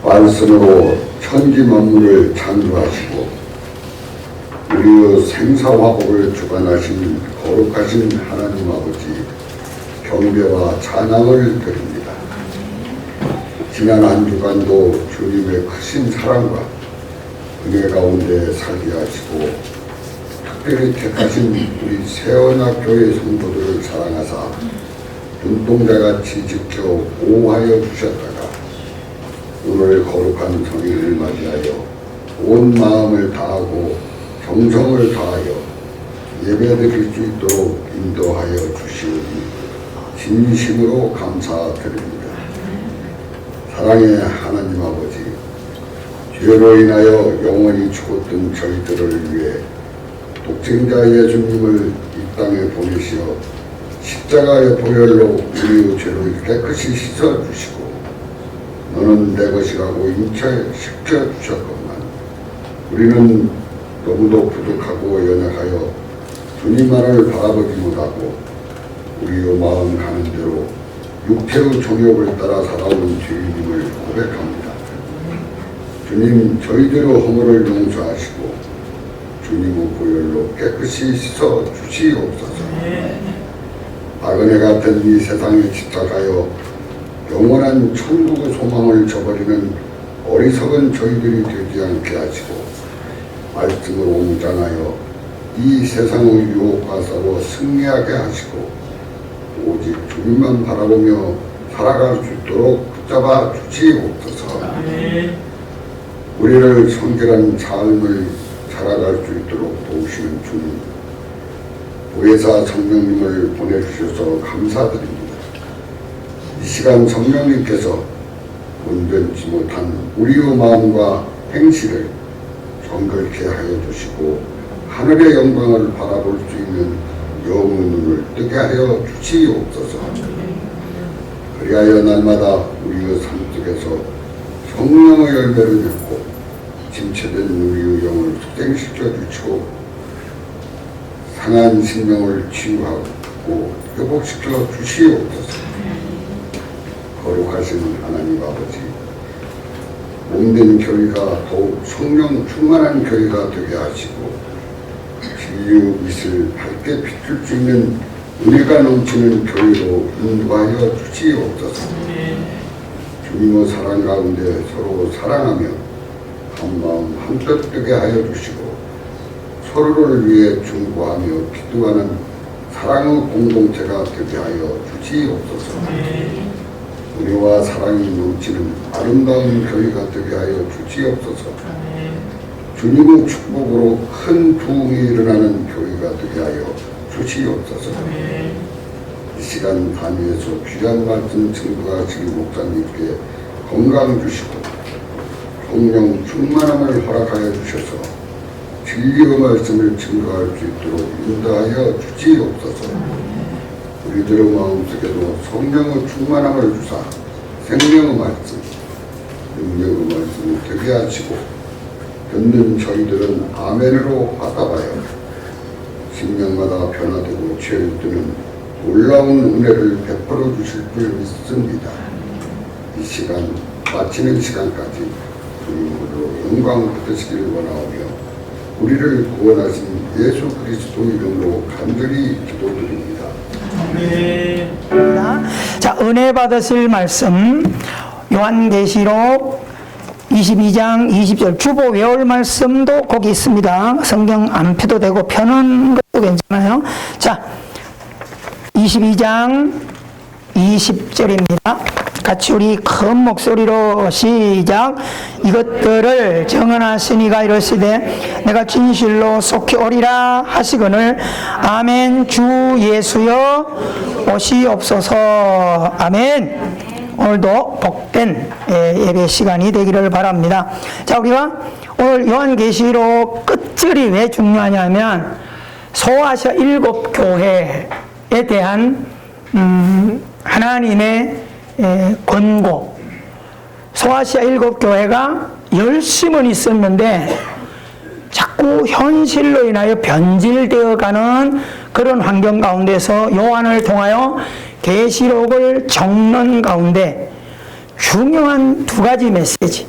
말씀으로 천지 만물을 창조하시고 우리의 생사화복을 주관하신 거룩하신 하나님 아버지 경배와 찬양을 드립니다. 지난 한 주간도 주님의 크신 사랑과 은혜 가운데 살게 하시고 특별히 택하신 우리 새언약교회 성도들을 사랑하사 눈동자같이 지켜 보호하여 주셨다가 오늘 거룩한 성일을 맞이하여 온 마음을 다하고 정성을 다하여 예배드릴 수 있도록 인도하여 주시오니 진심으로 감사드립니다. 사랑의 하나님 아버지, 죄로 인하여 영원히 죽었던 저희들을 위해 독생자 예수님을 이 땅에 보내시어 십자가의 보혈로 우리의 죄를 깨끗이 씻어주시고 너는 내 것이라고 인차에 씻겨주셨건만 우리는 너무도 부족하고 연약하여 주님만을 바라보지 못하고 우리의 마음 가는 대로 육체의 정욕을 따라 살아오는 죄인임을 고백합니다. 주님, 저희들의 허물을 용서하시고 주님의 보혈로 깨끗이 씻어 주시옵소서. 나그네 같은 이 세상에 집착하여 영원한 천국의 소망을 저버리는 어리석은 저희들이 되지 않게 하시고 말씀으로 웅장하여 이 세상의 유혹과 싸워 승리하게 하시고 오직 주님만 바라보며 살아갈 수 있도록 붙잡아 주시옵소서. 우리를 성결한 삶을 살아갈 수 있도록 도우시는 주님, 보혜사 성령님을 보내주셔서 감사드립니다. 이 시간 성령님께서 온전치 못한 우리의 마음과 행실을 정결케 하여 주시고 하늘의 영광을 바라볼 수 있는 영의 눈을 뜨게 하여 주시옵소서. 그리하여 날마다 우리의 삶 속에서 성령의 열매를 맺고 침체된 우리의 영을 소생시켜 주시고 상한 생명을 치유하고 회복시켜 주시옵소서. 거룩하신 하나님 아버지, 몸된 교회가 더욱 성령 충만한 교회가 되게 하시고 진리의 빛을 밝게 비출 수 있는 은혜가 넘치는 교회로 인도하여 주시옵소서. 주님의 사랑 가운데 서로 사랑하며 한마음 한뜻 뜨게 하여 주시고 서로를 위해 중보하며 기도하는 사랑의 공동체가 되게 하여 주시옵소서. 은혜와 사랑이 넘치는 아름다운 교회가 되게 하여 주시옵소서. 주님의 축복으로 큰 부흥이 일어나는 교회가 되게 하여 주시옵소서. 이 시간 단위에서 귀한 말씀 증거하시는 목사님께 건강 주시고 성령 충만함을 허락하여 주셔서 진리의 말씀을 증거할 수 있도록 인도하여 주시옵소서. 우리들의 마음속에도 성령의 충만함을 주사 생명의 말씀, 능력의 말씀을 되게 하시고 듣는 저희들은 아멘으로 받아봐요. 심령마다 변화되고 죄를 뜨는 놀라운 은혜를 베풀어 주실 줄 믿습니다. 이 시간 마치는 시간까지 주님으로 영광 받으시길 원하오며 우리를 구원하신 예수 그리스도 이름으로 간절히 기도드립니다. 네. 자, 은혜 받으실 말씀 요한계시록 22장 20절 주보 외울 말씀도 거기 있습니다. 성경 안 펴도 되고 펴는 것도 괜찮아요. 자, 22장 20절입니다. 같이 우리 큰 목소리로 시작. 이것들을 정언하시니가 이르시되 내가 진실로 속히 오리라 하시거늘 아멘. 주 예수여 오시옵소서. 아멘. 오늘도 복된 예배 시간이 되기를 바랍니다. 자, 우리가 오늘 요한계시록 끝절이 왜 중요하냐면 소아시아 7교회에 대한 하나님의 권고. 소아시아 7교회가 열심은 있었는데 자꾸 현실로 인하여 변질되어가는 그런 환경 가운데서 요한을 통하여 계시록을 적는 가운데 중요한 두 가지 메시지,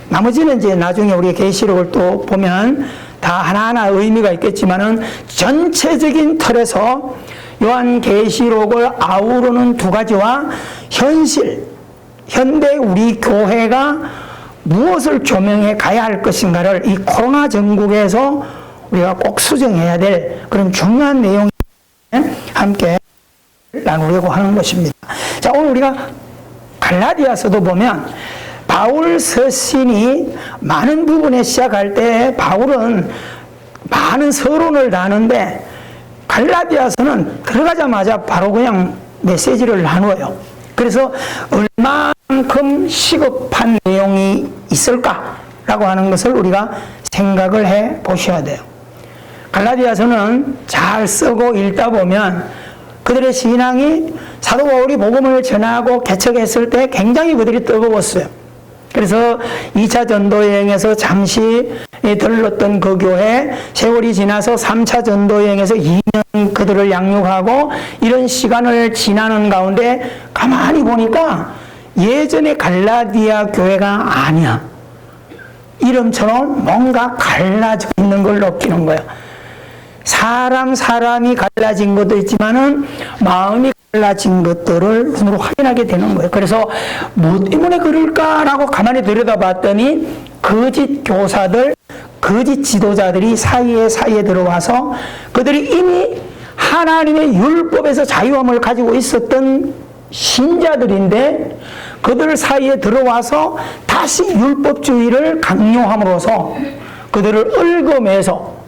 나머지는 이제 나중에 우리가 계시록을 또 보면 다 하나하나 의미가 있겠지만은 전체적인 틀에서 요한계시록을 아우르는 두 가지와 현대 우리 교회가 무엇을 교명해 가야 할 것인가를 이 코로나 전국에서 우리가 꼭 수정해야 될 그런 중요한 내용이 함께 나누려고 하는 것입니다. 자, 오늘 우리가 갈라디아서도 보면 바울 서신이 많은 부분에 시작할 때 바울은 많은 서론을 다하는데 갈라디아서는 들어가자마자 바로 그냥 메시지를 나누어요. 그래서 얼마만큼 시급한 내용이 있을까라고 하는 것을 우리가 생각을 해 보셔야 돼요. 갈라디아서는 잘 쓰고 읽다 보면 그들의 신앙이 사도 바울이 복음을 전하고 개척했을 때 굉장히 그들이 뜨거웠어요. 그래서 2차 전도여행에서 잠시 들렀던 그 교회, 세월이 지나서 3차 전도여행에서 2년 그들을 양육하고 이런 시간을 지나는 가운데 가만히 보니까 예전의 갈라디아 교회가 아니야. 이름처럼 뭔가 갈라져 있는 걸 느끼는 거야. 사람이 갈라진 것도 있지만은 마음이 갈라진 것들을 눈으로 확인하게 되는 거예요. 그래서 뭐 때문에 그럴까라고 가만히 들여다봤더니 거짓 교사들, 거짓 지도자들이 사이에 들어와서 그들이 이미 하나님의 율법에서 자유함을 가지고 있었던 신자들인데 그들 사이에 들어와서 다시 율법주의를 강요함으로써 그들을 얽어매서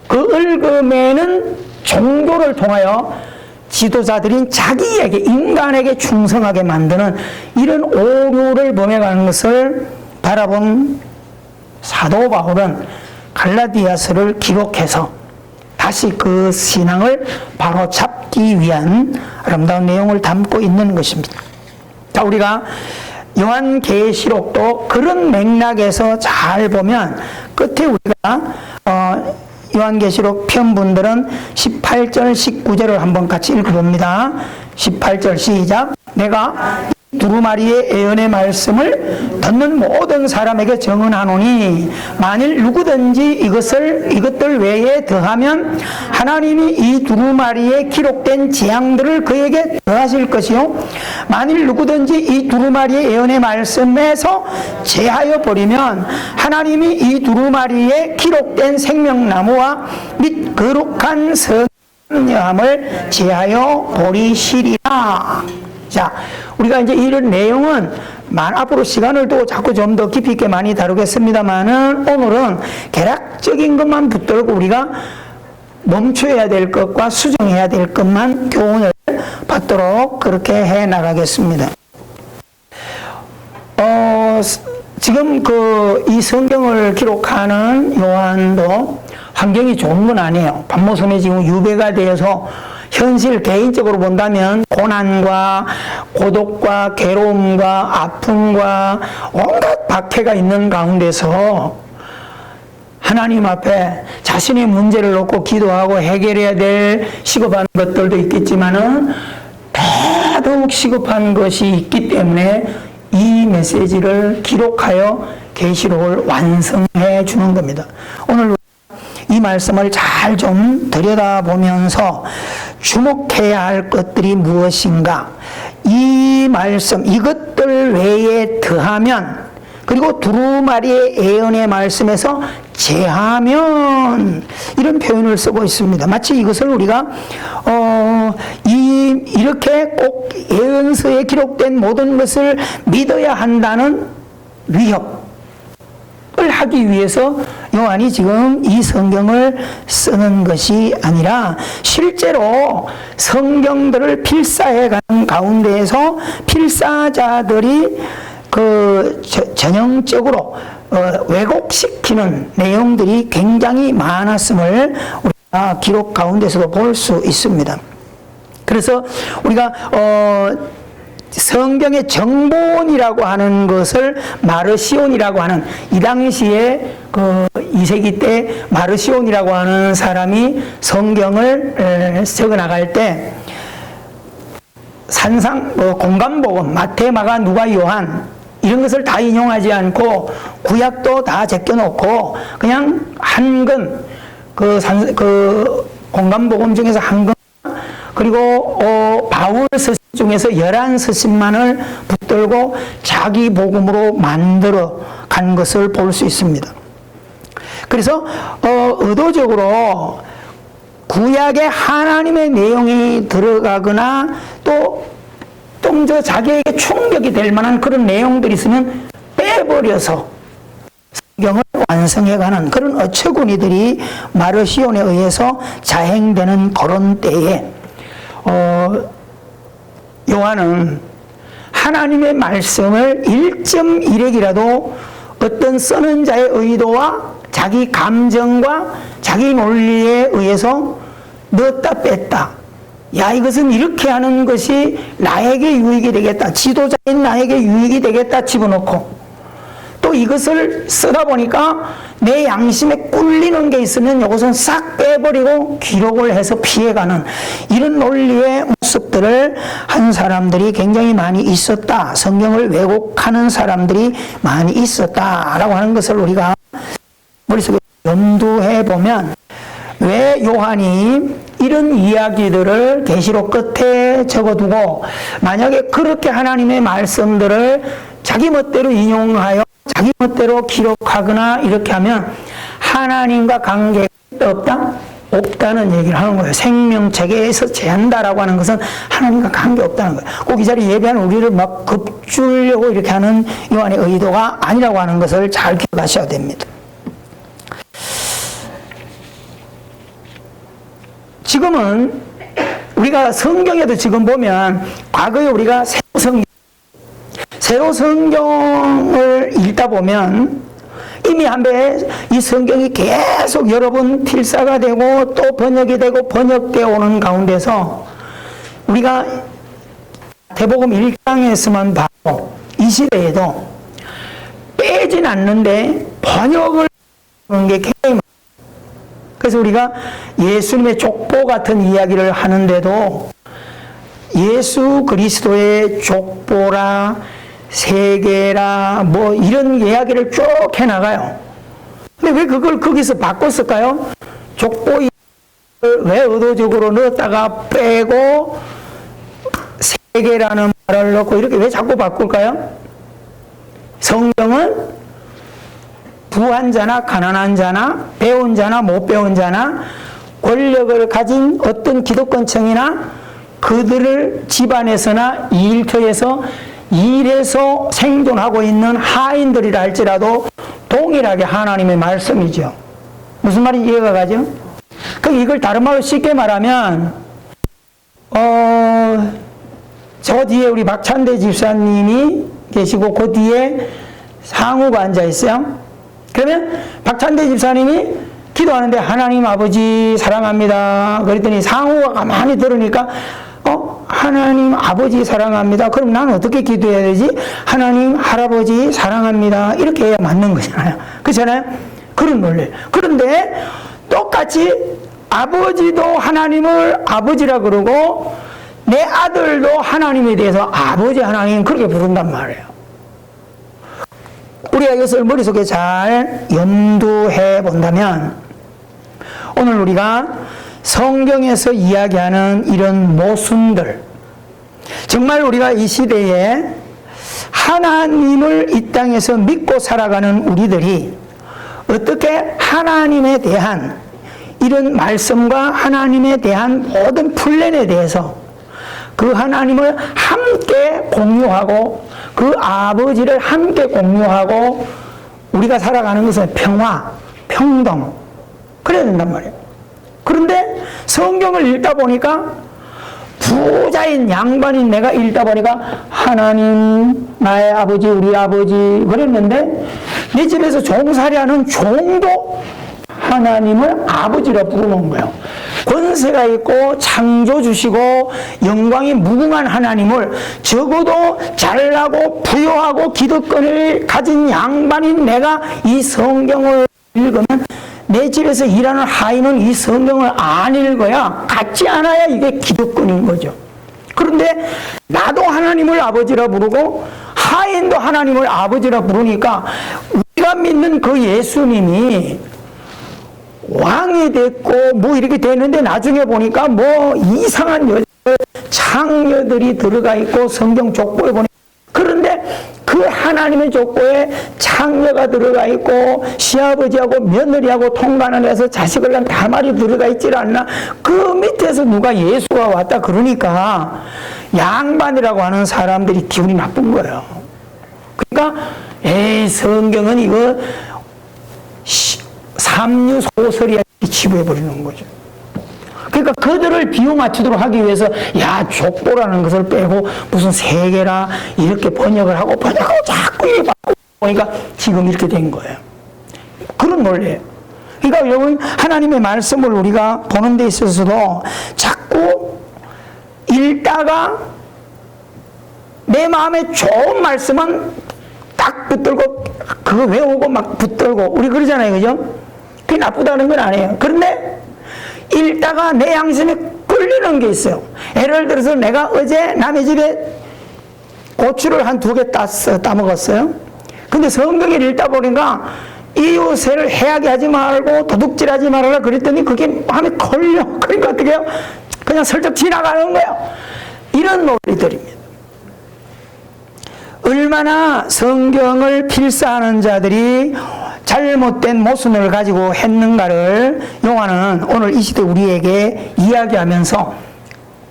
그 얽어매는 종교를 통하여 지도자들인 자기에게, 인간에게 충성하게 만드는 이런 오류를 범해가는 것을 바라본 사도 바울은 갈라디아서를 기록해서 다시 그 신앙을 바로 잡기 위한 아름다운 내용을 담고 있는 것입니다. 자, 우리가 요한계시록도 그런 맥락에서 잘 보면 끝에 우리가 요한계시록 편분들은 18절, 19절을 한번 같이 읽어봅니다. 18절 시작. 내가 두루마리의 예언의 말씀을 듣는 모든 사람에게 증언하노니 만일 누구든지 이것들 외에 더하면 하나님이 이 두루마리에 기록된 재앙들을 그에게 더하실 것이요 만일 누구든지 이 두루마리의 예언의 말씀에서 제하여 버리면 하나님이 이 두루마리에 기록된 생명나무와 및 거룩한 성령함을 제하여 버리시리라. 자, 우리가 이제 이런 내용은 앞으로 시간을 두고 자꾸 좀 더 깊이 있게 많이 다루겠습니다만은 오늘은 개략적인 것만 붙들고 우리가 멈춰야 될 것과 수정해야 될 것만 교훈을 받도록 그렇게 해 나가겠습니다. 지금 이 성경을 기록하는 요한도 환경이 좋은 건 아니에요. 반모섬에 지금 유배가 되어서 현실 개인적으로 본다면 고난과 고독과 괴로움과 아픔과 온갖 박해가 있는 가운데서 하나님 앞에 자신의 문제를 놓고 기도하고 해결해야 될 시급한 것들도 있겠지만은 더더욱 시급한 것이 있기 때문에 이 메시지를 기록하여 계시록을 완성해 주는 겁니다. 오늘 이 말씀을 잘 좀 들여다보면서 주목해야 할 것들이 무엇인가, 이 말씀, 이것들 외에 더하면, 그리고 두루마리의 예언의 말씀에서 제하면, 이런 표현을 쓰고 있습니다. 마치 이것을 우리가 이렇게 꼭 예언서에 기록된 모든 것을 믿어야 한다는 위협 을 하기 위해서 요한이 지금 이 성경을 쓰는 것이 아니라 실제로 성경들을 필사해 가는 가운데에서 필사자들이 전형적으로 왜곡시키는 내용들이 굉장히 많았음을 우리가 기록 가운데서도 볼 수 있습니다. 그래서 우리가 성경의 정본이라고 하는 것을 마르시온이라고 하는, 이 당시에 2세기 때 마르시온이라고 하는 사람이 성경을 적어 나갈 때 산상 공간복음 마태, 마가, 누가, 요한 이런 것을 다 인용하지 않고 구약도 다 제껴놓고 그냥 한근 그 공간복음 중에서 한근 그리고 바울 서신 중에서 11서신만을 붙들고 자기 복음으로 만들어 간 것을 볼 수 있습니다. 그래서 의도적으로 구약에 하나님의 내용이 들어가거나 또 좀 자기에게 충격이 될 만한 그런 내용들이 있으면 빼버려서 성경을 완성해가는 그런 어처구니들이 마르시온에 의해서 자행되는 그런 때에 요한은 하나님의 말씀을 1.1핵이라도 어떤 쓰는 자의 의도와 자기 감정과 자기 논리에 의해서 넣었다 뺐다. 야, 이것은 이렇게 하는 것이 나에게 유익이 되겠다. 지도자인 나에게 유익이 되겠다 집어넣고 또 이것을 쓰다 보니까 내 양심에 꿀리는 게 있으면 이것은 싹 빼버리고 기록을 해서 피해가는 이런 논리의 모습들을 한 사람들이 굉장히 많이 있었다. 성경을 왜곡하는 사람들이 많이 있었다라고 하는 것을 우리가 머릿속에 염두해 보면 왜 요한이 이런 이야기들을 계시록 끝에 적어두고 만약에 그렇게 하나님의 말씀들을 자기 멋대로 인용하여 자기 멋대로 기록하거나 이렇게 하면 하나님과 관계가 없다? 없다는 얘기를 하는 거예요. 생명체계에서 제한다라고 하는 것은 하나님과 관계없다는 거예요. 꼭 이 자리에 예배하는 우리를 막 겁주려고 이렇게 하는 요한의 의도가 아니라고 하는 것을 잘 기억하셔야 됩니다. 지금은 우리가 성경에도 지금 보면 과거에 우리가 새로 성경을 읽다 보면 이미 한 배 이 성경이 계속 여러 번 필사가 되고 또 번역이 되고 번역되어 오는 가운데서 우리가 대복음 1장에서만 봐도 이 시대에도 빼진 않는데 번역을 하는 게 굉장히 많아요. 그래서 우리가 예수님의 족보 같은 이야기를 하는데도 예수 그리스도의 족보라 세계라 뭐 이런 이야기를 쭉 해나가요. 근데 왜 그걸 거기서 바꿨을까요? 족보 왜 의도적으로 넣었다가 빼고 세계라는 말을 넣고 이렇게 왜 자꾸 바꿀까요? 성경은 부한 자나 가난한 자나 배운 자나 못 배운 자나 권력을 가진 어떤 기득권층이나 그들을 집안에서나 일터에서 일해서 생존하고 있는 하인들이라 할지라도 동일하게 하나님의 말씀이죠. 무슨 말인지 이해가 가죠? 그럼 이걸 다른 말로 쉽게 말하면 저 뒤에 우리 박찬대 집사님이 계시고 그 뒤에 상우가 앉아 있어요. 그러면 박찬대 집사님이 기도하는데 하나님 아버지 사랑합니다. 그랬더니 상우가 가만히 들으니까 하나님 아버지 사랑합니다. 그럼 나는 어떻게 기도해야 되지? 하나님 할아버지 사랑합니다. 이렇게 해야 맞는 거잖아요. 그렇잖아요? 그런 논리. 그런데 똑같이 아버지도 하나님을 아버지라 그러고 내 아들도 하나님에 대해서 아버지 하나님 그렇게 부른단 말이에요. 우리가 이것을 머릿속에 잘 염두해 본다면 오늘 우리가 성경에서 이야기하는 이런 모순들 정말 우리가 이 시대에 하나님을 이 땅에서 믿고 살아가는 우리들이 어떻게 하나님에 대한 이런 말씀과 하나님에 대한 모든 플랜에 대해서 그 하나님을 함께 공유하고 그 아버지를 함께 공유하고 우리가 살아가는 것은 평화, 평등 그래야 된단 말이에요. 그런데 성경을 읽다 보니까 부자인 양반인 내가 읽다 보니까 하나님 나의 아버지 우리 아버지 그랬는데 내 집에서 종살이하는 종도 하나님을 아버지라 부르는 거예요. 권세가 있고 창조 주시고 영광이 무궁한 하나님을 적어도 잘나고 부유하고 기득권을 가진 양반인 내가 이 성경을 읽으면 내 집에서 일하는 하인은 이 성경을 안 읽어야 같지 않아야 이게 기득권인 거죠. 그런데 나도 하나님을 아버지라 부르고 카인도 하나님을 아버지라 부르니까 우리가 믿는 그 예수님이 왕이 됐고 뭐 이렇게 되는데 나중에 보니까 뭐 이상한 창녀들이 들어가 있고 성경 족보에 보니 그런데 그 하나님의 족보에 창녀가 들어가 있고 시아버지하고 며느리하고 통관을 해서 자식을 낳은 다말이 들어가 있질 않나. 그 밑에서 누가 예수가 왔다 그러니까 양반이라고 하는 사람들이 기분이 나쁜 거예요. 그러니까 에이 성경은 이거 삼류 소설이야 치부해버리는 거죠. 그러니까 그들을 비유 맞추도록 하기 위해서 야 족보라는 것을 빼고 무슨 세계라 이렇게 번역을 하고 자꾸 이게 보니까 지금 이렇게 된 거예요. 그런 논리예요. 그러니까 여러분 하나님의 말씀을 우리가 보는 데 있어서도 자꾸 읽다가 내 마음에 좋은 말씀은 딱 붙들고 그거 외우고 막 붙들고 우리 그러잖아요. 그죠? 그게 나쁘다는 건 아니에요. 그런데 읽다가 내 양심에 끌리는 게 있어요. 예를 들어서 내가 어제 남의 집에 고추를 한 2개 따먹었어요. 근데 성경을 읽다 보니까 이웃을 해하게 하지 말고 도둑질하지 말아라 그랬더니 그게 마음에 걸려. 그러니까 어떻게 해요? 그냥 슬쩍 지나가는 거예요. 이런 논리들입니다. 얼마나 성경을 필사하는 자들이 잘못된 모순을 가지고 했는가를 요한은 오늘 이 시대 우리에게 이야기하면서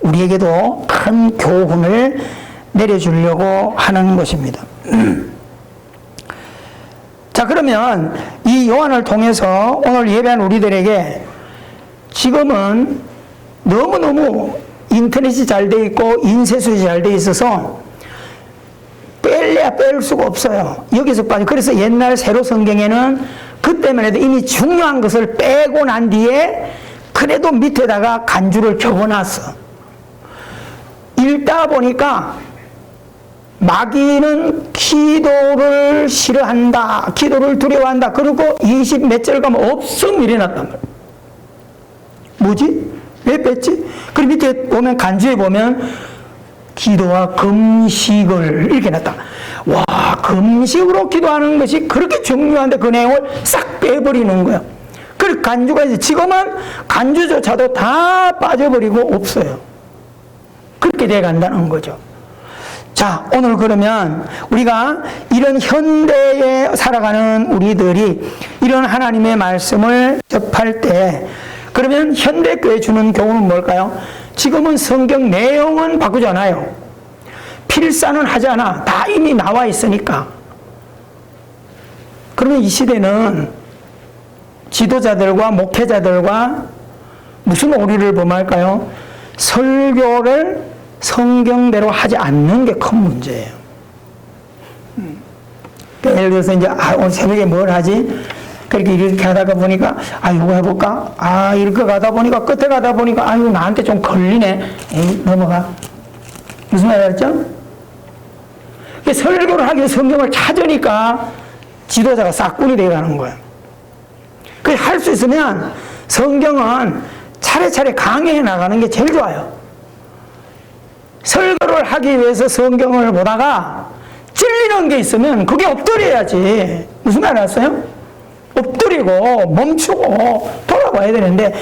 우리에게도 큰 교훈을 내려주려고 하는 것입니다. 자, 그러면 이 요한을 통해서 오늘 예배한 우리들에게 지금은 너무너무 인터넷이 잘 돼 있고 인쇄술이 잘 돼 있어서 뺄래야 뺄 수가 없어요. 여기서 빠져. 그래서 옛날 새로 성경에는 그때만 해도 이미 중요한 것을 빼고 난 뒤에 그래도 밑에다가 간주를 적어놨어. 읽다 보니까 마귀는 기도를 싫어한다. 기도를 두려워한다. 그리고 20 몇 절 가면 없음 이래놨단 말이야. 뭐지? 왜 뺐지? 그리고 밑에 보면 간주에 보면 기도와 금식을 이렇게 놨다. 와, 금식으로 기도하는 것이 그렇게 중요한데 그 내용을 싹 빼버리는 거예요. 그리고 간주가 이제 지금은 간주조차도 다 빠져버리고 없어요. 그렇게 돼 간다는 거죠. 자, 오늘 그러면 우리가 이런 현대에 살아가는 우리들이 이런 하나님의 말씀을 접할 때 그러면 현대교회 주는 교훈은 뭘까요? 지금은 성경 내용은 바꾸지 않아요. 필사는 하지 않아. 다 이미 나와 있으니까. 그러면 이 시대는 지도자들과 목회자들과 무슨 오류를 범할까요? 설교를 성경대로 하지 않는 게 큰 문제예요. 예를 들어서 이제 오늘 새벽에 뭘 하지? 그렇게 이렇게 하다가 보니까 이거 해볼까? 이렇게 가다 보니까 끝에 가다 보니까 이거 나한테 좀 걸리네. 에이, 넘어가. 무슨 말 알았죠? 설교를 하기 위해 성경을 찾으니까 지도자가 싹군이 되어가는 거예요. 그래서 할 수 있으면 성경은 차례차례 강의해 나가는 게 제일 좋아요. 설교를 하기 위해서 성경을 보다가 찔리는 게 있으면 그게 엎드려야지. 무슨 말 알았어요? 엎드리고 멈추고 돌아봐야 되는데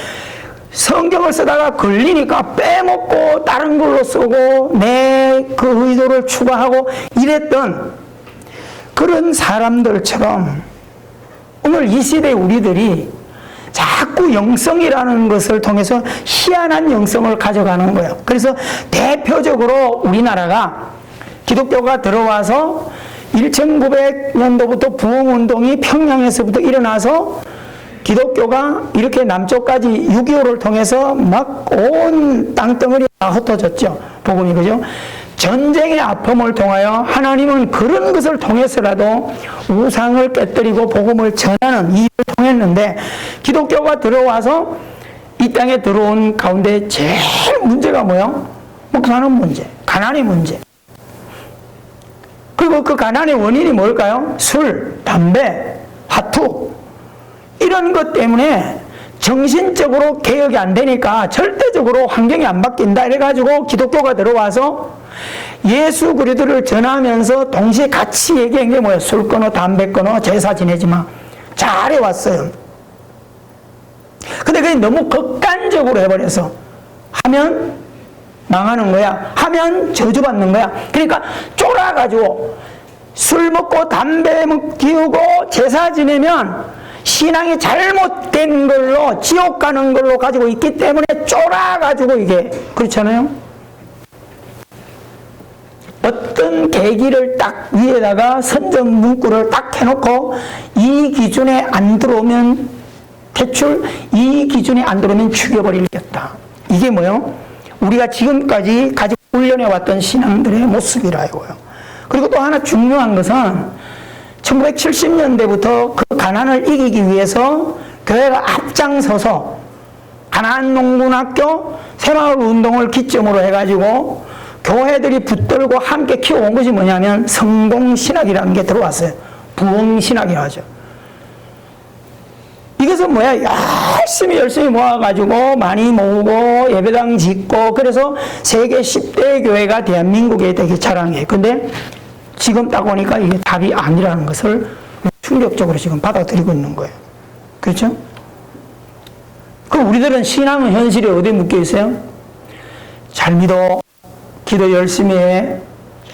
성경을 쓰다가 걸리니까 빼먹고 다른 걸로 쓰고 내 그 의도를 추가하고 이랬던 그런 사람들처럼 오늘 이 시대 우리들이 자꾸 영성이라는 것을 통해서 희한한 영성을 가져가는 거예요. 그래서 대표적으로 우리나라가 기독교가 들어와서 1900년도부터 부흥운동이 평양에서부터 일어나서 기독교가 이렇게 남쪽까지 6.25를 통해서 막 온 땅덩어리 다 흩어졌죠. 복음이, 그죠? 전쟁의 아픔을 통하여 하나님은 그런 것을 통해서라도 우상을 깨뜨리고 복음을 전하는 일을 통했는데 기독교가 들어와서 이 땅에 들어온 가운데 제일 문제가 뭐예요? 먹고 사는 문제, 가난의 문제. 그리고 그 가난의 원인이 뭘까요? 술, 담배, 화투 이런 것 때문에 정신적으로 개혁이 안 되니까 절대적으로 환경이 안 바뀐다 이래가지고 기독교가 들어와서 예수 그리스도를 전하면서 동시에 같이 얘기한 게 뭐예요? 술 끊어, 담배 끊어, 제사 지내지 마. 잘해왔어요. 근데 그게 너무 극단적으로 해버려서 하면 망하는 거야. 하면 저주받는 거야. 그러니까 쫄아가지고 술 먹고 담배 피우고 제사 지내면 신앙이 잘못된 걸로 지옥 가는 걸로 가지고 있기 때문에 쫄아가지고 이게 그렇잖아요. 어떤 계기를 딱 위에다가 선전 문구를 딱 해놓고 이 기준에 안 들어오면 퇴출, 이 기준에 안 들어오면 죽여버리겠다. 이게 뭐요? 우리가 지금까지 가지고 훈련해왔던 신앙들의 모습이라 이거요. 그리고 또 하나 중요한 것은 1970년대부터 그 가난을 이기기 위해서 교회가 앞장서서 가난농군학교 새마을 운동을 기점으로 해가지고 교회들이 붙들고 함께 키워온 것이 뭐냐면 성공신학이라는 게 들어왔어요. 부흥신학이라고 하죠. 이것은 뭐야? 열심히 모아가지고 많이 모으고 예배당 짓고 그래서 세계 10대 교회가 대한민국에 되게 자랑해. 근데 지금 딱 보니까 이게 답이 아니라는 것을 충격적으로 지금 받아들이고 있는 거예요. 그렇죠? 그럼 우리들은 신앙은 현실에 어디에 묶여 있어요? 잘 믿어. 기도 열심히 해.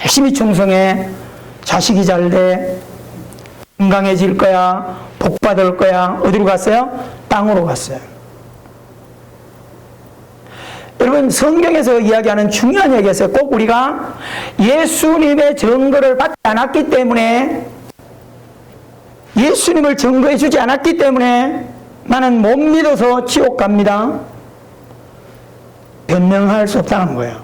열심히 충성해. 자식이 잘 돼. 건강해질 거야. 복 받을 거야. 어디로 갔어요? 땅으로 갔어요. 여러분 성경에서 이야기하는 중요한 얘기가 있어요. 꼭 우리가 예수님의 증거를 받지 않았기 때문에 예수님을 증거해 주지 않았기 때문에 나는 못 믿어서 지옥 갑니다. 변명할 수 없다는 거예요.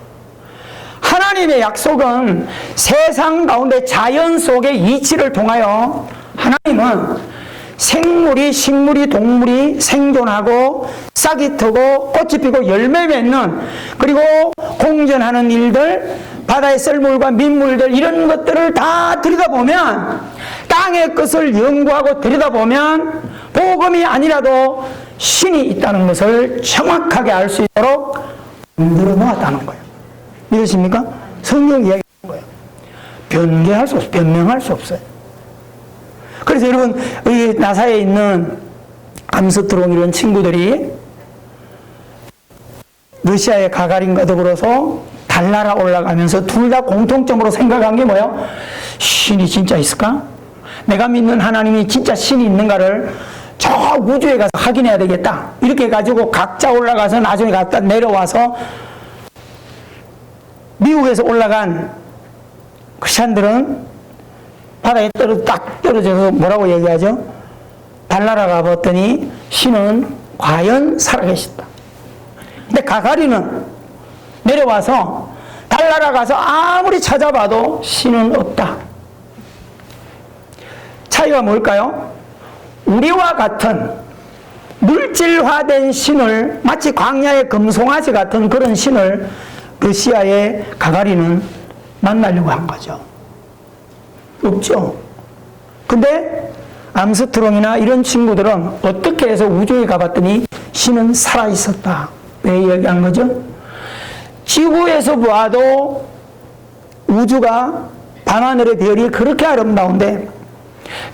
하나님의 약속은 세상 가운데 자연 속의 이치를 통하여 하나님은 생물이, 식물이, 동물이 생존하고 싹이 트고 꽃이 피고 열매 맺는 그리고 공전하는 일들, 바다의 썰물과 민물들 이런 것들을 다 들여다보면 땅의 것을 연구하고 들여다보면 복음이 아니라도 신이 있다는 것을 정확하게 알 수 있도록 만들어 놓았다는 거예요. 믿으십니까? 성경 이야기하는 거예요. 변개할 수 없어요. 변명할 수 없어요. 그래서 여러분 이 나사에 있는 암스트롱 이런 친구들이 러시아의 가가린과 더불어서 달나라 올라가면서 둘 다 공통점으로 생각한 게 뭐예요? 신이 진짜 있을까? 내가 믿는 하나님이 진짜 신이 있는가를 저 우주에 가서 확인해야 되겠다. 이렇게 해가지고 각자 올라가서 나중에 갔다 내려와서 미국에서 올라간 크리스찬들은 바다에 딱 떨어져서 뭐라고 얘기하죠? 달나라 가봤더니 신은 과연 살아계시다. 근데 가가리는 내려와서 달나라 가서 아무리 찾아봐도 신은 없다. 차이가 뭘까요? 우리와 같은 물질화된 신을 마치 광야의 금송아지 같은 그런 신을 러시아의 가가리는 만나려고 한 거죠. 없죠. 근데 암스트롱이나 이런 친구들은 어떻게 해서 우주에 가봤더니 신은 살아있었다. 왜 얘기한 거죠? 지구에서 봐도 우주가 밤하늘의 별이 그렇게 아름다운데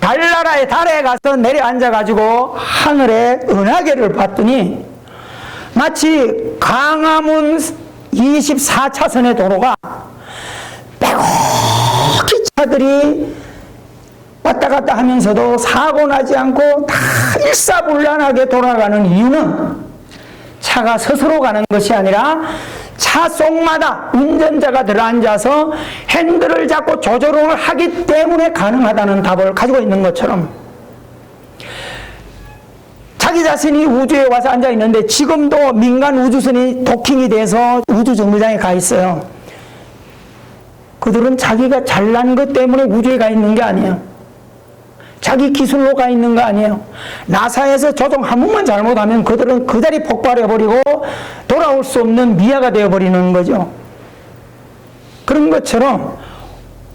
달나라의 달에 가서 내려앉아가지고 하늘의 은하계를 봤더니 마치 광화문 24차선의 도로가 빼곡히 차들이 왔다 갔다 하면서도 사고 나지 않고 다 일사불란하게 돌아가는 이유는 차가 스스로 가는 것이 아니라 차 속마다 운전자가 들어앉아서 핸들을 잡고 조절을 하기 때문에 가능하다는 답을 가지고 있는 것처럼 자기 자신이 우주에 와서 앉아 있는데 지금도 민간 우주선이 도킹이 돼서 우주 정거장에 가 있어요. 그들은 자기가 잘난 것 때문에 우주에 가 있는 게 아니에요. 자기 기술로 가 있는 거 아니에요. 나사에서 조종 한 번만 잘못하면 그들은 그 자리 폭발해버리고 돌아올 수 없는 미아가 되어버리는 거죠. 그런 것처럼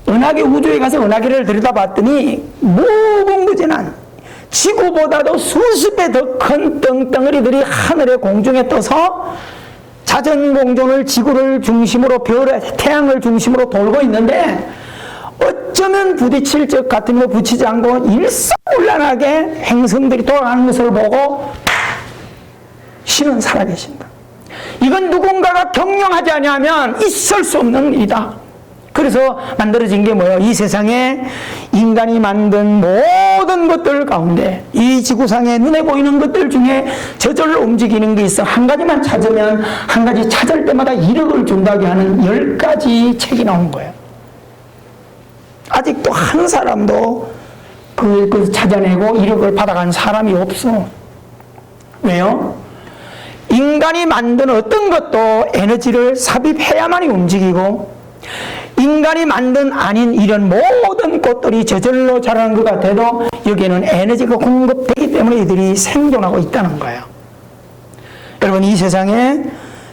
은하계 우주에 가서 은하계를 들여다봤더니 무궁무진한 지구보다도 수십 배 더 큰 덩덩어리들이 하늘의 공중에 떠서 자전 공전을 지구를 중심으로 태양을 중심으로 돌고 있는데 어쩌면 부딪힐 적 같은 거 붙이지 않고 일사불란하게 행성들이 돌아가는 것을 보고 신은 살아계신다. 이건 누군가가 경영하지 않으면 있을 수 없는 일이다. 그래서 만들어진 게 뭐예요? 이 세상에 인간이 만든 모든 것들 가운데 이 지구상에 눈에 보이는 것들 중에 저절로 움직이는 게 있어. 한 가지만 찾으면 한 가지 찾을 때마다 1억을 준다고 하는 10가지 책이 나온 거예요. 아직도 한 사람도 그걸 찾아내고 1억을 받아간 사람이 없어. 왜요? 인간이 만든 어떤 것도 에너지를 삽입해야만이 움직이고 인간이 만든 아닌 이런 모든 꽃들이 저절로 자라는 것 같아도 여기에는 에너지가 공급되기 때문에 이들이 생존하고 있다는 거예요. 여러분, 이 세상에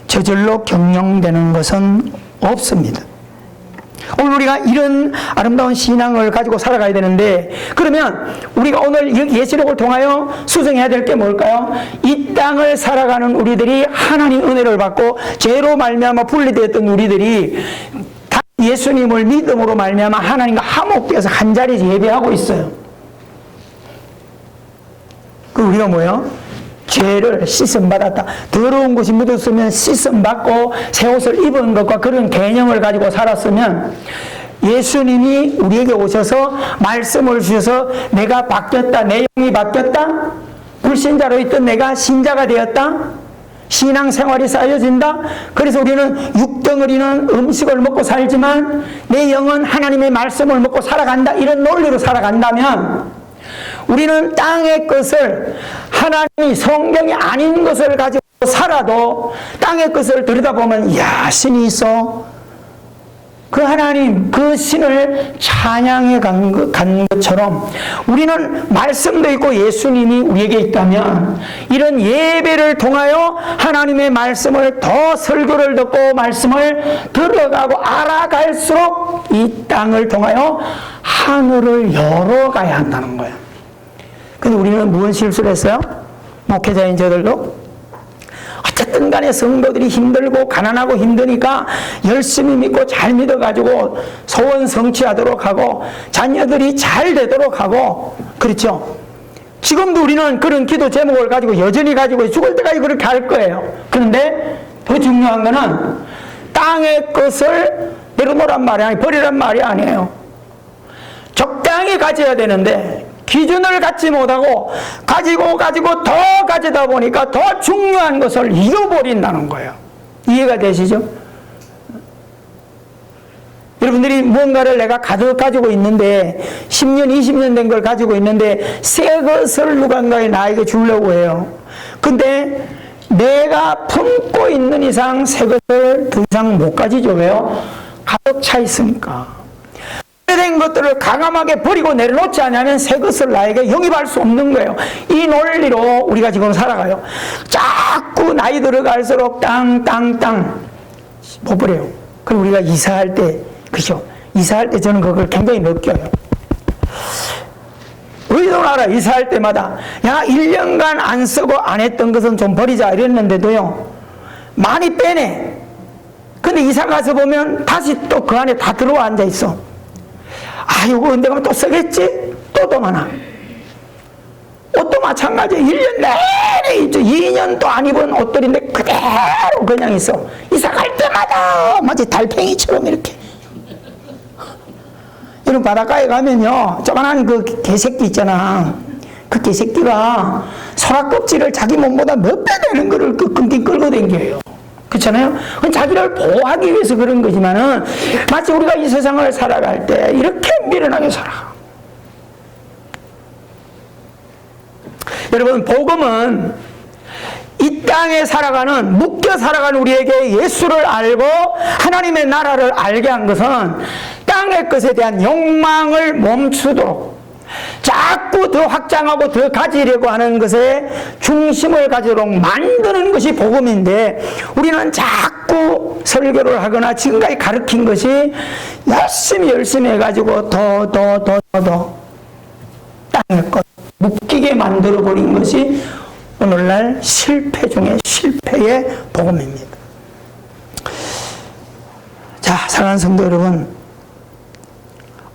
저절로 경영되는 것은 없습니다. 오늘 우리가 이런 아름다운 신앙을 가지고 살아가야 되는데, 그러면 우리가 오늘 예시록을 통하여 수정해야 될 게 뭘까요? 이 땅을 살아가는 우리들이 하나님 은혜를 받고 죄로 말미암아 분리되었던 우리들이 예수님을 믿음으로 말미암아 하나님과 화목되어서 한 자리에서 예배하고 있어요. 그 우리가 뭐예요? 죄를 씻음받았다. 더러운 것이 묻었으면 씻음받고 새 옷을 입은 것과 그런 개념을 가지고 살았으면 예수님이 우리에게 오셔서 말씀을 주셔서 내가 바뀌었다, 내 영이 바뀌었다, 불신자로 있던 내가 신자가 되었다, 신앙생활이 쌓여진다. 그래서 우리는 육덩어리는 음식을 먹고 살지만 내 영은 하나님의 말씀을 먹고 살아간다, 이런 논리로 살아간다면 우리는 땅의 것을, 하나님이 성경이 아닌 것을 가지고 살아도 땅의 것을 들여다보면 이야, 신이 있어. 그 하나님, 그 신을 찬양해 간 것처럼 우리는 말씀도 있고 예수님이 우리에게 있다면 이런 예배를 통하여 하나님의 말씀을 더 설교를 듣고 말씀을 들어가고 알아갈수록 이 땅을 통하여 하늘을 열어가야 한다는 거예요. 근데 우리는 무슨 실수를 했어요? 목회자인 저들도 어쨌든 간에 성도들이 힘들고 가난하고 힘드니까 열심히 믿고 잘 믿어가지고 소원 성취하도록 하고 자녀들이 잘 되도록 하고, 그렇죠? 지금도 우리는 그런 기도 제목을 가지고 여전히 가지고 죽을 때까지 그렇게 할 거예요. 그런데 더 중요한 거는 땅의 것을 내려놓으란 말이 아니에요. 버리란 말이 아니에요. 적당히 가져야 되는데 기준을 갖지 못하고 가지고 더 가져다 보니까 더 중요한 것을 잃어버린다는 거예요. 이해가 되시죠? 여러분들이 뭔가를 내가 가득 가지고 있는데 10년, 20년 된 걸 가지고 있는데 새 것을 누군가에 나에게 주려고 해요. 근데 내가 품고 있는 이상 새 것을 더 이상 못 가지죠. 왜요? 가득 차 있으니까. 된 것들을 강함하게 버리고 내려놓지 않으면 새 것을 나에게 영입할 수 없는 거예요. 이 논리로 우리가 지금 살아가요. 자꾸 나이 들어갈수록 땅 못 버려요. 그리고 우리가 이사할 때, 그죠? 이사할 때 저는 그걸 굉장히 느껴요. 우리나라 이사할 때마다 야, 1년간 안 쓰고 안 했던 것은 좀 버리자 이랬는데도요, 많이 빼내. 근데 이사 가서 보면 다시 또 그 안에 다 들어와 앉아 있어. 아, 이거 언제 가면 또 쓰겠지? 또 많아. 옷도 마찬가지야. 1년 내내 있죠. 2년도 안 입은 옷들인데 그대로 그냥 있어. 이사 갈 때마다 마치 달팽이처럼 이렇게. 여러분, 바닷가에 가면요, 조그만한 그 개새끼 있잖아. 그 개새끼가 소라 껍질을 자기 몸보다 몇 배 되는 거를 끙끙 끌고 댕겨요. 그렇잖아요? 그건 자기를 보호하기 위해서 그런 거지만은 마치 우리가 이 세상을 살아갈 때 이렇게 미련하게 살아가. 여러분, 복음은 이 땅에 살아가는, 묶여 살아가는 우리에게 예수를 알고 하나님의 나라를 알게 한 것은 땅의 것에 대한 욕망을 멈추도록, 자꾸 더 확장하고 더 가지려고 하는 것에 중심을 가지도록 만드는 것이 복음인데, 우리는 자꾸 설교를 하거나 지금까지 가르친 것이 열심히 해가지고 더 땅의 것 묶이게 만들어버린 것이 오늘날 실패 중에 실패의 복음입니다. 사랑하는 성도 여러분,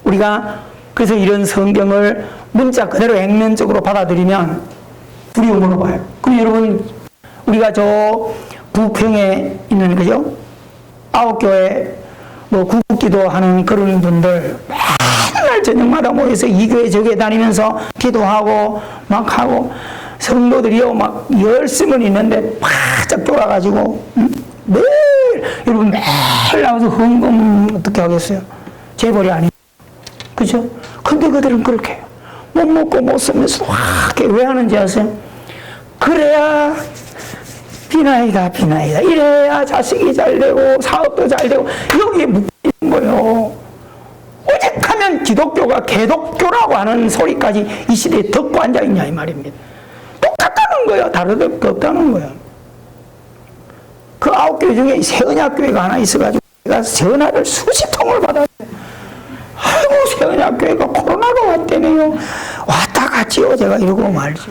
우리가 그래서 이런 성경을 문자 그대로 액면적으로 받아들이면 두려움으로 봐요. 그럼 여러분, 우리가 저 부평에 있는 거죠? 아홉교회 뭐 구국기도 하는 그런 분들 맨날 저녁마다 모여서 이 교회 저 교회 다니면서 기도하고 막 하고, 성도들이요 막 열심은 있는데 바짝 졸아가지고 매일 여러분 매일 나와서 헌금 어떻게 하겠어요? 재벌이 아니에요. 그죠? 근데 그들은 그렇게 해요. 못 먹고 못 쓰면서 왜 하는지 아세요? 그래야 비나이다 비나이다, 이래야 자식이 잘 되고 사업도 잘 되고, 여기에 묶이는 거예요. 오직하면 기독교가 개독교라고 하는 소리까지 이 시대에 듣고 앉아있냐 이 말입니다. 똑같다는 거예요. 다를 게 없다는 거예요. 그 9교회 중에 새언약교회가 하나 있어가지고 제가 전화를 수십 통을 받았어요. 아이고, 새언약교회가 코로나가 왔다네요. 왔다 갔지요. 제가 이러고 말이죠.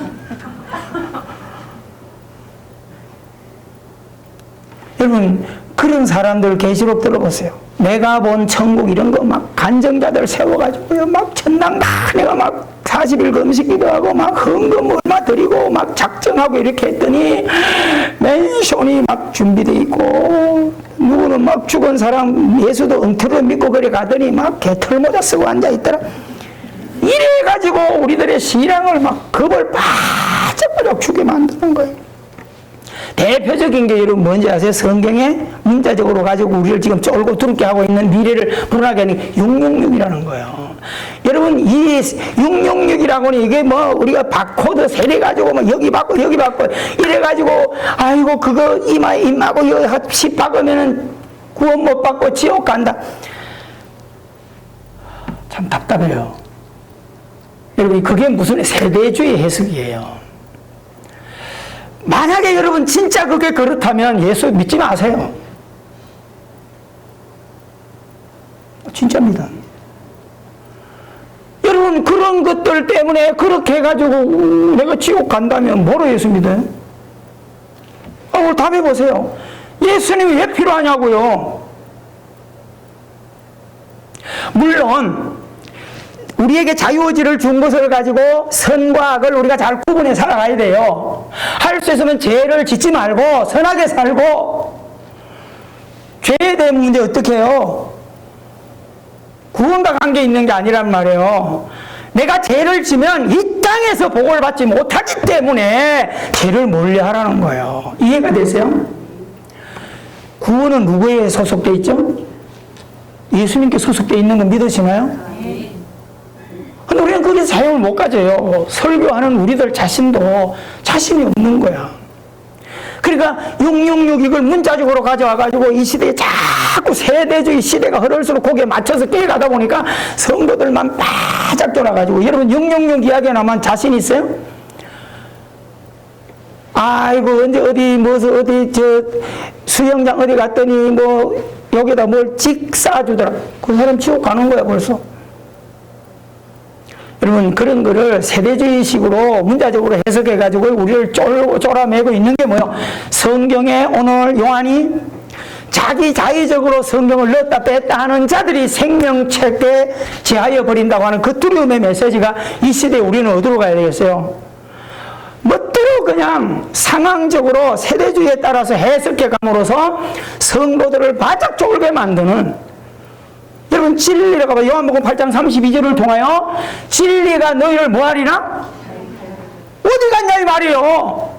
여러분, 그런 사람들 계시록 들어보세요. 내가 본 천국 이런 거 막 간정자들 세워가지고요, 막 천당 다 내가 막 40일 금식기도 하고 막 헌금 얼마 드리고 막 작정하고 이렇게 했더니 맨션이 막 준비돼 있고, 누구는 막 죽은 사람 예수도 엉터리로 믿고 그래 가더니 막 개털모자 쓰고 앉아있더라. 이래가지고 우리들의 신앙을 막 겁을 바짝바짝 주게 만드는 거예요. 대표적인 게 여러분 뭔지 아세요? 성경에 문자적으로 가지고 우리를 지금 쫄고 두렵게 하고 있는 미래를 불안하게 하는 666이라는 거예요. 여러분, 이 666이라고는 이게 뭐 우리가 바코드 세례 가지고 뭐 여기 받고 이래 가지고 아이고 그거 이마에 임하고 여기 10 박으면은 구원 못 받고 지옥 간다. 참 답답해요. 여러분, 그게 무슨 세대주의 해석이에요. 만약에 여러분 진짜 그게 그렇다면 예수 믿지 마세요. 진짜입니다. 여러분, 그런 것들 때문에 그렇게 해가지고 내가 지옥 간다면 뭐로 예수 믿어요? 오늘 답해보세요. 예수님이 왜 필요하냐고요? 물론 우리에게 자유의지를 준 것을 가지고 선과 악을 우리가 잘 구분해 살아가야 돼요. 할 수 있으면 죄를 짓지 말고 선하게 살고, 죄에 대한 문제 어떻게 해요? 구원과 관계 있는 게 아니란 말이에요. 내가 죄를 지면 이 땅에서 복을 받지 못하기 때문에 죄를 멀리하라는 거예요. 이해가 되세요? 구원은 누구에 소속돼 있죠? 예수님께 소속돼 있는 거 믿으시나요? 근데 우리는 거기서 사용을 못 가져요. 설교하는 우리들 자신도 자신이 없는 거야. 그러니까 666 이걸 문자적으로 가져와가지고 이 시대에 자꾸 세대주의 시대가 흐를수록 거기에 맞춰서 깨가다 보니까 성도들만 바짝 돌아가지고, 여러분 666 이야기에 나만 자신 있어요? 아이고 언제 어디 저 수영장 어디 갔더니 뭐 여기다 뭘 싸주더라. 그 사람 지옥 가는 거야 벌써. 여러분, 그런 거를 세대주의식으로 문자적으로 해석해가지고 우리를 쫄아매고 있는 게 뭐예요? 성경에 오늘 요한이 자기 자의적으로 성경을 넣었다 뺐다 하는 자들이 생명책에 제하여 버린다고 하는 그 두려움의 메시지가 이 시대에 우리는 어디로 가야 되겠어요? 멋대로 그냥 상황적으로 세대주의에 따라서 해석해 감으로써 성도들을 바짝 쫄게 만드는, 여러분 진리라고 봐. 요한복음 8장 32절을 통하여 진리가 너희를 뭐하리라? 어디 갔냐 이 말이에요.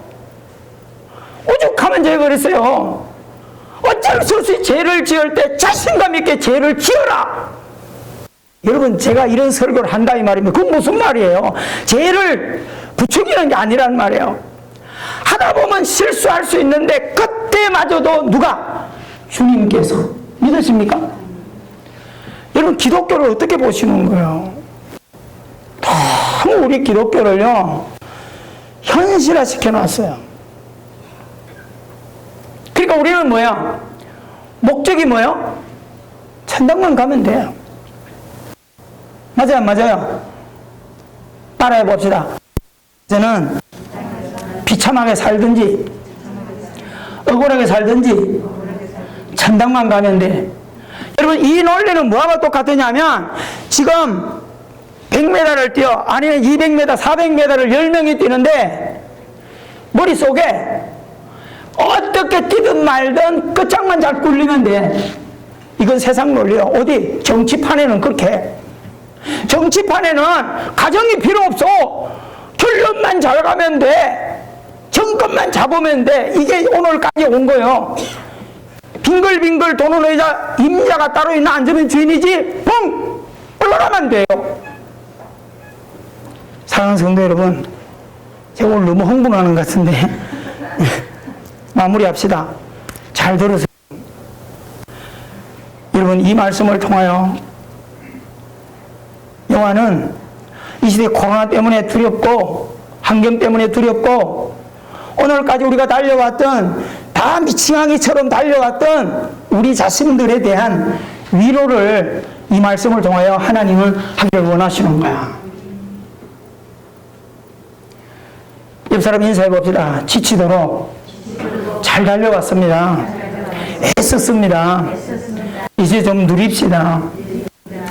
오죽하면 제가 그랬어요. 어쩔 수 없이 죄를 지을 때 자신감 있게 죄를 지어라. 여러분, 제가 이런 설교를 한다 이 말입니다. 그건 무슨 말이에요? 죄를 부추기는 게 아니란 말이에요. 하다 보면 실수할 수 있는데 그때마저도 누가? 주님께서. 믿으십니까? 여러분, 기독교를 어떻게 보시는 거예요? 너무 우리 기독교를요 현실화 시켜놨어요. 그러니까 우리는 뭐야? 목적이 뭐예요? 천당만 가면 돼요. 맞아요, 안 맞아요? 따라해 봅시다. 저는 비참하게 살든지 억울하게 살든지 천당만 가면 돼. 여러분, 이 논리는 뭐하고 똑같으냐면, 지금 100m를 뛰어, 아니면 200m, 400m를 10명이 뛰는데, 머릿속에 어떻게 뛰든 말든 끝장만 잘 굴리면 돼. 이건 세상 논리야. 어디? 정치판에는 그렇게 해. 정치판에는 가정이 필요 없어. 결론만 잘 가면 돼. 정권만 잡으면 돼. 이게 오늘까지 온 거예요. 빙글빙글 도는 의자, 임자가 따로 있나? 앉으면 주인이지. 뻥! 올라가면 돼요. 사랑하는 성도 여러분, 제가 오늘 너무 흥분하는 것 같은데 마무리합시다. 잘 들으세요. 여러분, 이 말씀을 통하여 요한은 이 시대 코로나 때문에 두렵고 환경 때문에 두렵고 오늘까지 우리가 달려왔던 다 미칭하기처럼 달려왔던 우리 자신들에 대한 위로를 이 말씀을 통하여 하나님은 하기를 원하시는 거야. 옆 사람 인사해 봅시다. 지치도록 잘 달려왔습니다. 애썼습니다. 이제 좀 누립시다.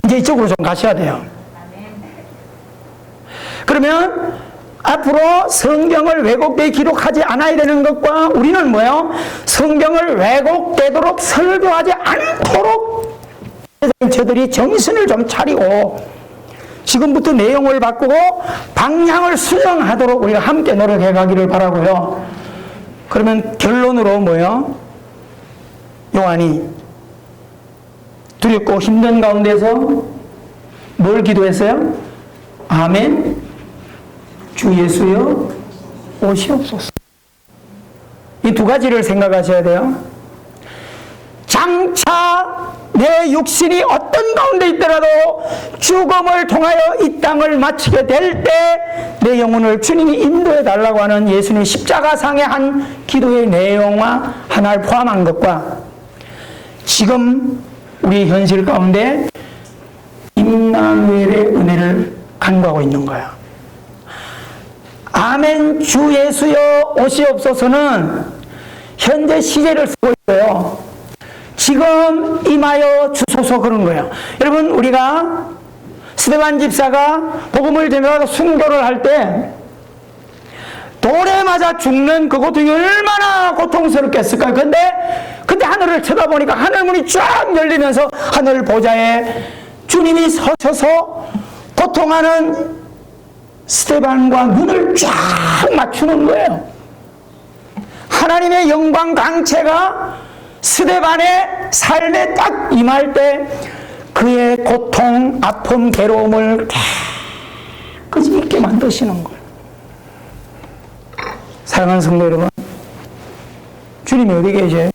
이제 이쪽으로 좀 가셔야 돼요. 그러면 앞으로 성경을 왜곡되게 기록하지 않아야 되는 것과 우리는 뭐예요? 성경을 왜곡되도록 설교하지 않도록 저들이 정신을 좀 차리고 지금부터 내용을 바꾸고 방향을 수정하도록 우리가 함께 노력해 가기를 바라고요. 그러면 결론으로 뭐예요? 요한이 두렵고 힘든 가운데서 뭘 기도했어요? 아멘. 주 예수여 오시옵소서. 이 두 가지를 생각하셔야 돼요. 장차 내 육신이 어떤 가운데 있더라도 죽음을 통하여 이 땅을 마치게 될 때 내 영혼을 주님이 인도해 달라고 하는 예수님의 십자가상의 한 기도의 내용과 하나를 포함한 것과 지금 우리 현실 가운데 임마누엘의 은혜를 간구하고 있는 거야. 아멘 주 예수여 오시옵소서는 현재 시제를 쓰고 있어요. 지금 임하여 주소서 그런 거예요. 여러분, 우리가 스데반 집사가 복음을 전하고 순교를 할 때 돌에 맞아 죽는 그 고통이 얼마나 고통스럽겠을까요? 근데 하늘을 쳐다보니까 하늘문이 쫙 열리면서 하늘 보좌에 주님이 서셔서 고통하는 스데반과 눈을 쫙 맞추는 거예요. 하나님의 영광 강체가 스데반의 삶에 딱 임할 때 그의 고통, 아픔, 괴로움을 다 끄지 있게 만드시는 거예요. 사랑하는 성도 여러분, 주님이 어디 계세요?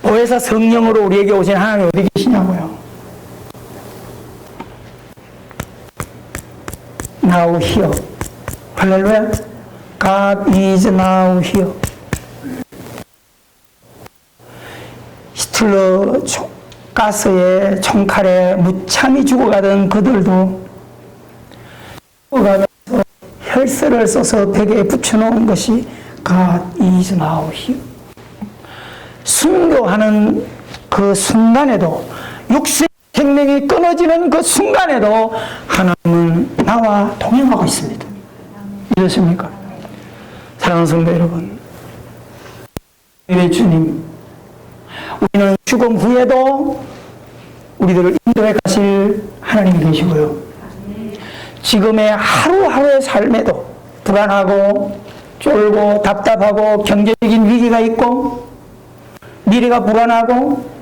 보혜사 성령으로 우리에게 오신 하나님이 어디 계시냐고요? Now here. 할렐루야. God is now here. 히틀러 가스에 총칼에 무참히 죽어가던 그들도 죽어가면서 혈서를 써서 벽에 붙여놓은 것이 God is now here. 순교하는 그 순간에도 육신 생명이 끊어지는 그 순간에도 하나님은 나와 동행하고 있습니다. 믿으십니까? 사랑하는 성도 여러분, 우리의 주님, 우리는 죽음 후에도 우리들을 인도해 가실 하나님이 계시고요. 지금의 하루하루의 삶에도 불안하고 쫄고 답답하고 경제적인 위기가 있고 미래가 불안하고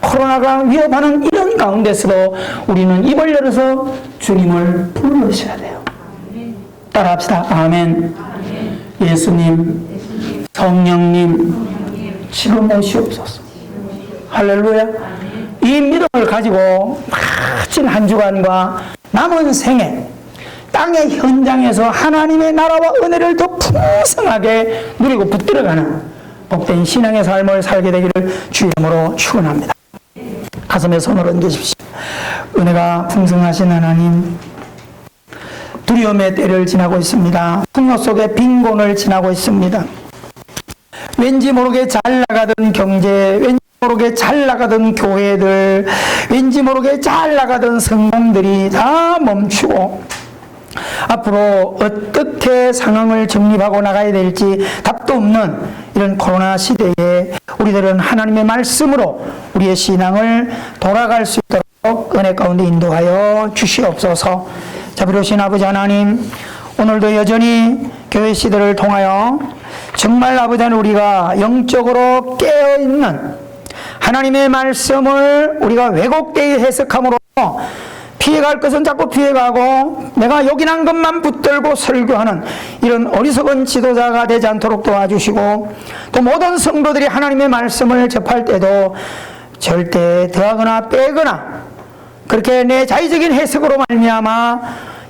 코로나가 위협하는 이런 가운데서도 우리는 입을 열어서 주님을 부르셔야 돼요. 따라합시다. 아멘. 예수님, 성령님, 지금 오시옵소서. 할렐루야. 이 믿음을 가지고 멋진 한 주간과 남은 생에 땅의 현장에서 하나님의 나라와 은혜를 더 풍성하게 누리고 붙들어가는 복된 신앙의 삶을 살게 되기를 주의 이름으로 축원합니다. 가슴에 손을 얹으십시오. 은혜가 풍성하신 하나님, 두려움의 때를 지나고 있습니다. 풍요 속에 빈곤을 지나고 있습니다. 왠지 모르게 잘 나가던 경제, 왠지 모르게 잘 나가던 교회들, 왠지 모르게 잘 나가던 성공들이 다 멈추고 앞으로 어떻게 상황을 정립하고 나가야 될지 답도 없는 이런 코로나 시대에 우리들은 하나님의 말씀으로 우리의 신앙을 돌아갈 수 있도록 은혜 가운데 인도하여 주시옵소서. 자비로우신 아버지 하나님, 오늘도 여전히 교회 시대를 통하여 정말 아버지 하나님 우리가 영적으로 깨어있는 하나님의 말씀을 우리가 왜곡되게 해석함으로 피해갈 것은 자꾸 피해가고 내가 요긴한 것만 붙들고 설교하는 이런 어리석은 지도자가 되지 않도록 도와주시고, 또 모든 성도들이 하나님의 말씀을 접할 때도 절대 더하거나 빼거나 그렇게 내 자의적인 해석으로 말미암아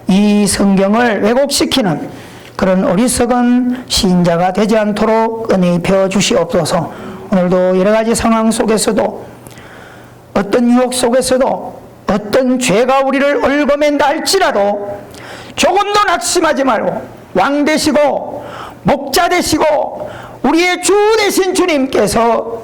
이 성경을 왜곡시키는 그런 어리석은 시인자가 되지 않도록 은혜 입혀 주시옵소서. 오늘도 여러 가지 상황 속에서도, 어떤 유혹 속에서도, 어떤 죄가 우리를 얽어맨다 할지라도 조금도 낙심하지 말고 왕 되시고 목자 되시고 우리의 주 되신 주님께서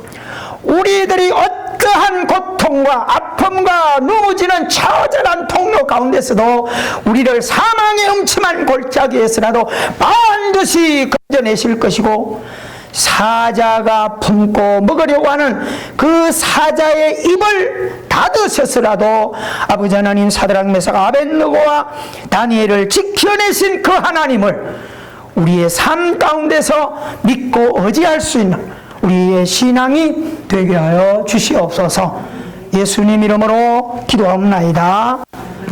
우리들이 어떠한 고통과 아픔과 누무지는 처절한 통로 가운데서도 우리를 사망의 음침한 골짜기에서라도 반드시 건져내실 것이고, 사자가 품고 먹으려고 하는 그 사자의 입을 닫으셔서라도 아버지 하나님 사드락 메삭 아벳느고와 다니엘을 지켜내신 그 하나님을 우리의 삶 가운데서 믿고 의지할 수 있는 우리의 신앙이 되게 하여 주시옵소서. 예수님 이름으로 기도하옵나이다.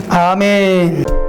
아멘.